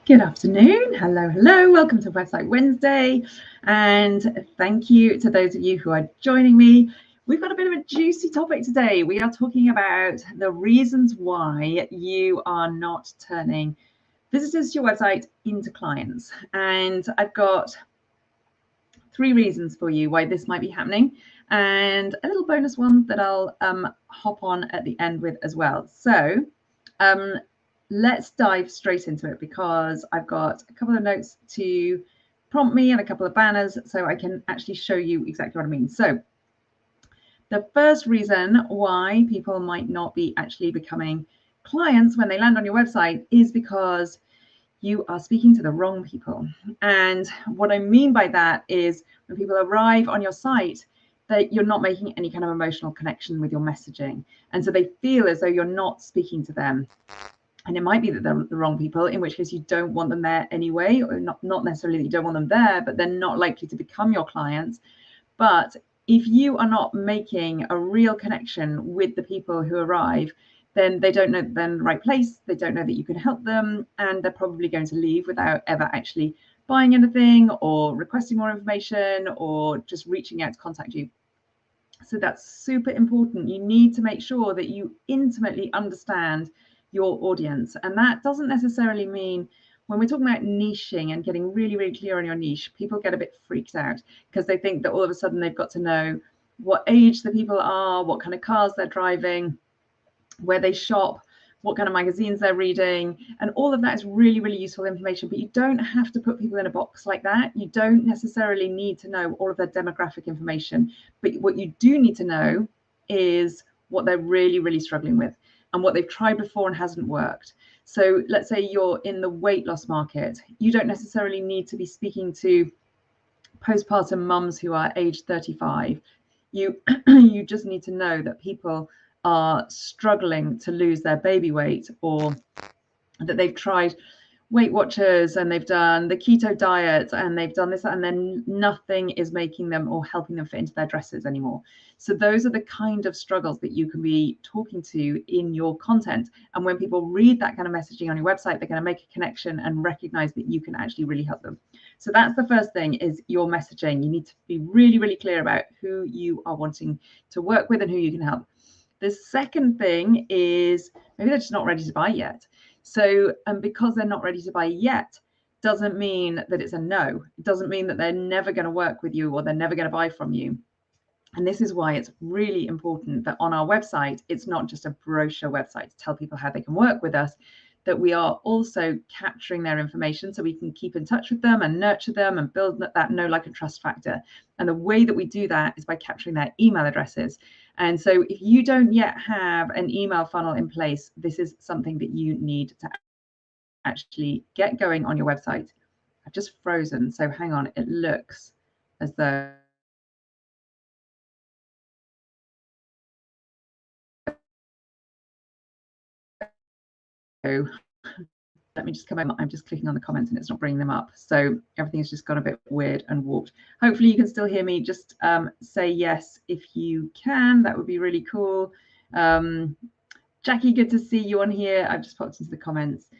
Good afternoon. Hello, hello. Welcome to Website Wednesday. And thank you to those of you who are joining me. We've got a bit of a juicy topic today. We are talking about the reasons why you are not turning visitors to your website into clients. And I've got 3 reasons for you why this might be happening, and a little bonus one that I'll hop on at the end with as well. So let's dive straight into it, because I've got a couple of notes to prompt me and a couple of banners so I can actually show you exactly what I mean. So the first reason why people might not be actually becoming clients when they land on your website is because you are speaking to the wrong people. And what I mean by that is when people arrive on your site, that you're not making any kind of emotional connection with your messaging. And so they feel as though you're not speaking to them. And it might be that they're the wrong people, in which case you don't want them there anyway, or not necessarily that you don't want them there, but they're not likely to become your clients. But if you are not making a real connection with the people who arrive, then they don't know that they're in the right place. They don't know that you can help them, and they're probably going to leave without ever actually buying anything or requesting more information or just reaching out to contact you. So that's super important. You need to make sure that you intimately understand your audience. And that doesn't necessarily mean, when we're talking about niching and getting really, really clear on your niche, people get a bit freaked out because they think that all of a sudden they've got to know what age the people are, what kind of cars they're driving, where they shop, what kind of magazines they're reading, and all of that is really, really useful information. But you don't have to put people in a box like that. You don't necessarily need to know all of their demographic information. But what you do need to know is what they're really, really struggling with and what they've tried before and hasn't worked. So let's say you're in the weight loss market. You don't necessarily need to be speaking to postpartum mums who are age 35. You just need to know that people are struggling to lose their baby weight, or that they've tried Weight Watchers and they've done the keto diet and they've done this, and then nothing is making them or helping them fit into their dresses anymore. So those are the kind of struggles that you can be talking to in your content. And when people read that kind of messaging on your website, they're going to make a connection and recognize that you can actually really help them. So that's the first thing, is your messaging. You need to be really, really clear about who you are wanting to work with and who you can help. The second thing is maybe they're just not ready to buy yet. So, and because they're not ready to buy yet, doesn't mean that it's a no. It doesn't mean that they're never going to work with you or they're never going to buy from you. And this is why it's really important that on our website, it's not just a brochure website to tell people how they can work with us, that we are also capturing their information so we can keep in touch with them and nurture them and build that know, like, and trust factor. And the way that we do that is by capturing their email addresses. And so if you don't yet have an email funnel in place, this is something that you need to actually get going on your website. I've just frozen, so hang on. It looks as though let me just come in. I'm just clicking on the comments and it's not bringing them up. So everything has just gone a bit weird and warped. Hopefully you can still hear me. Just say yes if you can. That would be really cool. Jackie, good to see you on here. I've just popped into the comments.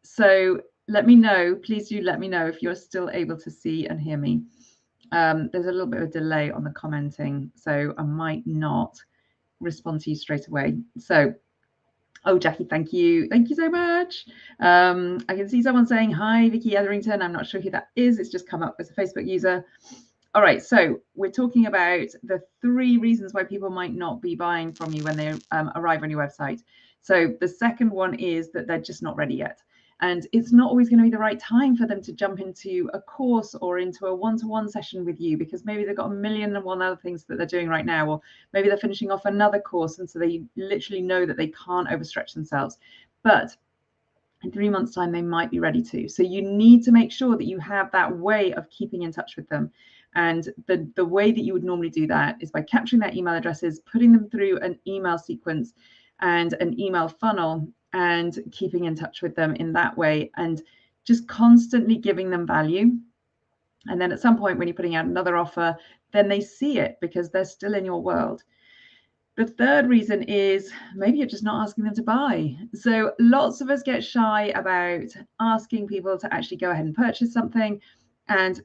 So let me know. Please do let me know if you're still able to see and hear me. There's a little bit of a delay on the commenting, so I might not respond to you straight away. So, oh, Jackie, thank you. Thank you so much. I can see someone saying, hi, Vicky Etherington. I'm not sure who that is. It's just come up as a Facebook user. All right, so we're talking about the 3 reasons why people might not be buying from you when they arrive on your website. So the second one is that they're just not ready yet. And it's not always going to be the right time for them to jump into a course or into a one-to-one session with you, because maybe they've got a million and one other things that they're doing right now, or maybe they're finishing off another course, and so they literally know that they can't overstretch themselves. But in 3 months' time, they might be ready to. So you need to make sure that you have that way of keeping in touch with them. And the way that you would normally do that is by capturing their email addresses, putting them through an email sequence and an email funnel, and keeping in touch with them in that way, and just constantly giving them value. And then at some point when you're putting out another offer, then they see it because they're still in your world. The third reason is maybe you're just not asking them to buy. So lots of us get shy about asking people to actually go ahead and purchase something. And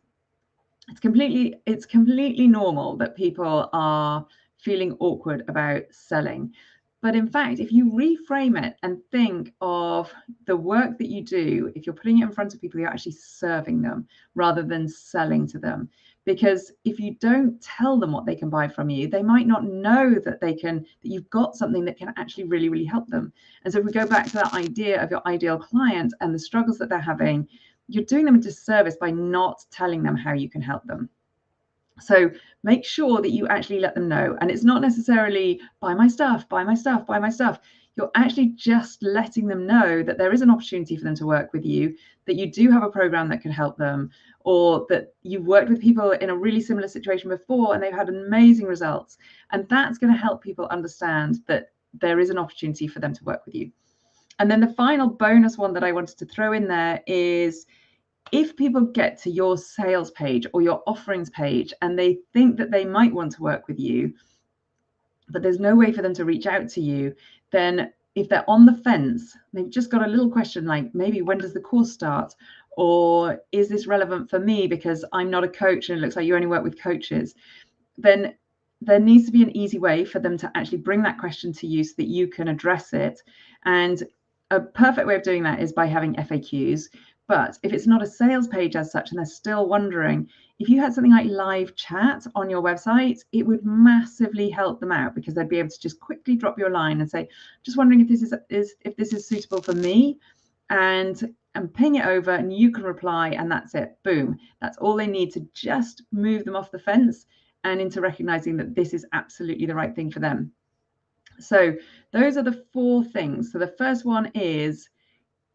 it's completely normal that people are feeling awkward about selling. But in fact, if you reframe it and think of the work that you do, if you're putting it in front of people, you're actually serving them rather than selling to them. Because if you don't tell them what they can buy from you, they might not know that you've got something that can actually really, really help them. And so if we go back to that idea of your ideal client and the struggles that they're having, you're doing them a disservice by not telling them how you can help them. So make sure that you actually let them know. And it's not necessarily buy my stuff, buy my stuff, buy my stuff. You're actually just letting them know that there is an opportunity for them to work with you, that you do have a program that can help them, or that you've worked with people in a really similar situation before and they've had amazing results. And that's going to help people understand that there is an opportunity for them to work with you. And then the final bonus one that I wanted to throw in there is, if people get to your sales page or your offerings page and they think that they might want to work with you, but there's no way for them to reach out to you, then if they're on the fence, they've just got a little question like, maybe when does the course start? Or is this relevant for me because I'm not a coach and it looks like you only work with coaches? Then there needs to be an easy way for them to actually bring that question to you so that you can address it. And a perfect way of doing that is by having FAQs. But if it's not a sales page as such and they're still wondering, if you had something like live chat on your website, it would massively help them out, because they'd be able to just quickly drop you a line and say, just wondering if this is suitable for me, and ping it over and you can reply, and that's it. Boom. That's all they need to just move them off the fence and into recognizing that this is absolutely the right thing for them. So those are the 4 things. So the first one is,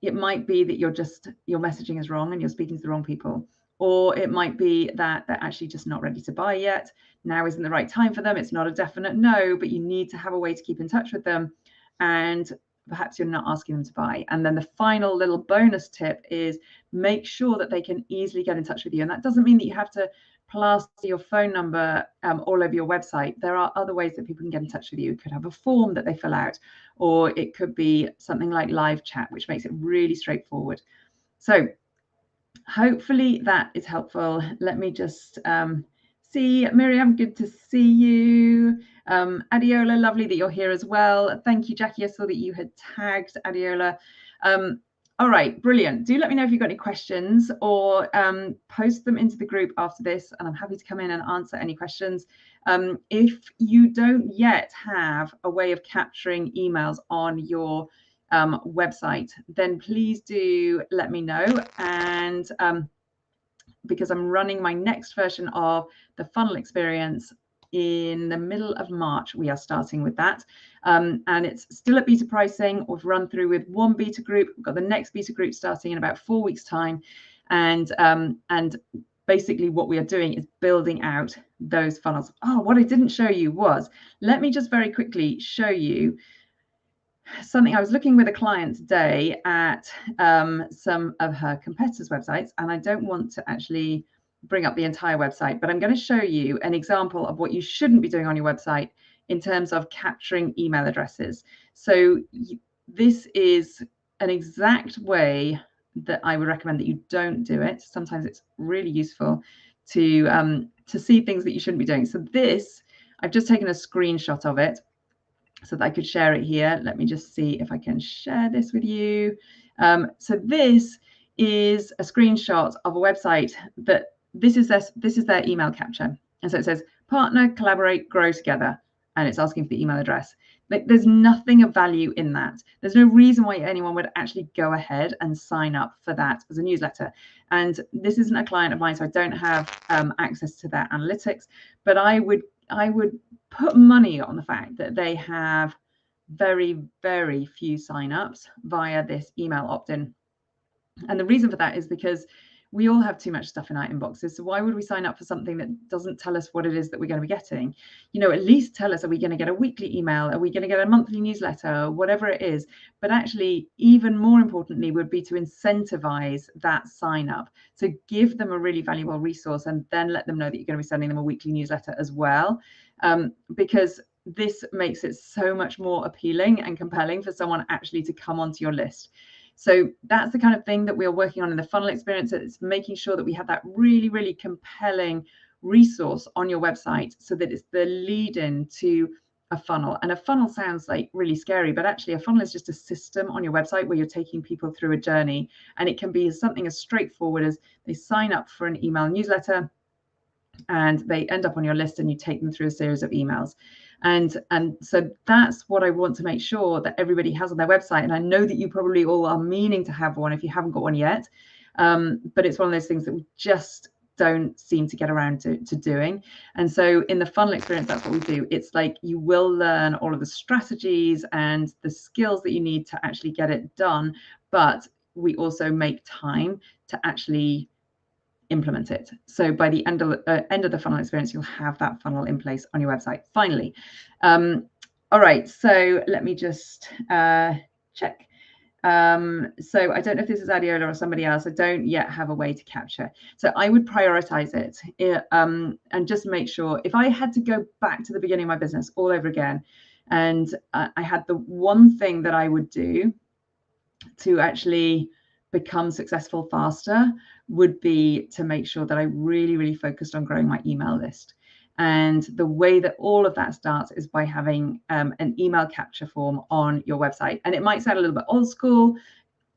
it might be that your messaging is wrong and you're speaking to the wrong people, or it might be that they're actually just not ready to buy yet. Now isn't the right time for them. It's not a definite no, but you need to have a way to keep in touch with them, and perhaps you're not asking them to buy. And then the final little bonus tip is, make sure that they can easily get in touch with you. And that doesn't mean that you have to plaster your phone number all over your website. There are other ways that people can get in touch with you. You could have a form that they fill out, or it could be something like live chat, which makes it really straightforward. So hopefully that is helpful. Let me just see. Miriam, good to see you. Adiola, lovely that you're here as well. Thank you, Jackie. I saw that you had tagged Adiola. All right, brilliant. Do let me know if you've got any questions, or post them into the group after this, and I'm happy to come in and answer any questions. If you don't yet have a way of capturing emails on your website, then please do let me know. And because I'm running my next version of the funnel experience in the middle of March, we are starting with that. And it's still at beta pricing. We've run through with 1 beta group. We've got the next beta group starting in about 4 weeks' time. And basically what we are doing is building out those funnels. Oh, what I didn't show you was, let me just very quickly show you something. I was looking with a client today at some of her competitors' websites, and I don't want to actually bring up the entire website, but I'm going to show you an example of what you shouldn't be doing on your website in terms of capturing email addresses. So this is an exact way that I would recommend that you don't do it. Sometimes it's really useful to see things that you shouldn't be doing. So this, I've just taken a screenshot of it so that I could share it here. Let me just see if I can share this with you. So this is a screenshot of a website that this is their email capture. And so it says, partner, collaborate, grow together. And it's asking for the email address. There's nothing of value in that. There's no reason why anyone would actually go ahead and sign up for that as a newsletter. And this isn't a client of mine, so I don't have access to their analytics, but I would put money on the fact that they have very, very few signups via this email opt-in. And the reason for that is because we all have too much stuff in our inboxes. So why would we sign up for something that doesn't tell us what it is that we're going to be getting? You know, at least tell us, are we going to get a weekly email? Are we going to get a monthly newsletter? Whatever it is. But actually, even more importantly, would be to incentivize that sign up. So give them a really valuable resource and then let them know that you're going to be sending them a weekly newsletter as well. Because this makes it so much more appealing and compelling for someone actually to come onto your list. So that's the kind of thing that we are working on in the funnel experience. It's making sure that we have that really, really compelling resource on your website so that it's the lead in to a funnel. And a funnel sounds like really scary, but actually a funnel is just a system on your website where you're taking people through a journey. And it can be something as straightforward as they sign up for an email newsletter and they end up on your list and you take them through a series of emails. And so that's what I want to make sure that everybody has on their website. And I know that you probably all are meaning to have one if you haven't got one yet. But it's one of those things that we just don't seem to get around to doing. And so in the funnel experience, that's what we do. It's like you will learn all of the strategies and the skills that you need to actually get it done. But we also make time to actually implement it. So by the end of the funnel experience, you'll have that funnel in place on your website. Finally, all right. So let me just check. So I don't know if this is Adiola or somebody else. I don't yet have a way to capture. So I would prioritize it and just make sure if I had to go back to the beginning of my business all over again, and I had the one thing that I would do to actually become successful faster would be to make sure that I really, really focused on growing my email list. And the way that all of that starts is by having an email capture form on your website. And it might sound a little bit old school,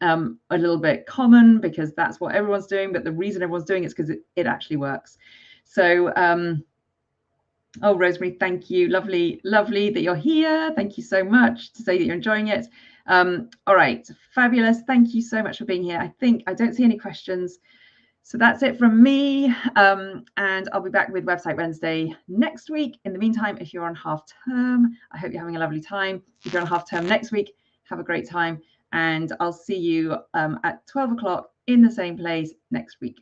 a little bit common because that's what everyone's doing. But the reason everyone's doing it is because it actually works. So, oh, Rosemary, thank you. Lovely, lovely that you're here. Thank you so much to say that you're enjoying it. All right, fabulous. Thank you so much for being here. I don't see any questions. So that's it from me. And I'll be back with Website Wednesday next week. In the meantime, if you're on half term, I hope you're having a lovely time. If you're on half term next week, have a great time. And I'll see you at 12 o'clock in the same place next week.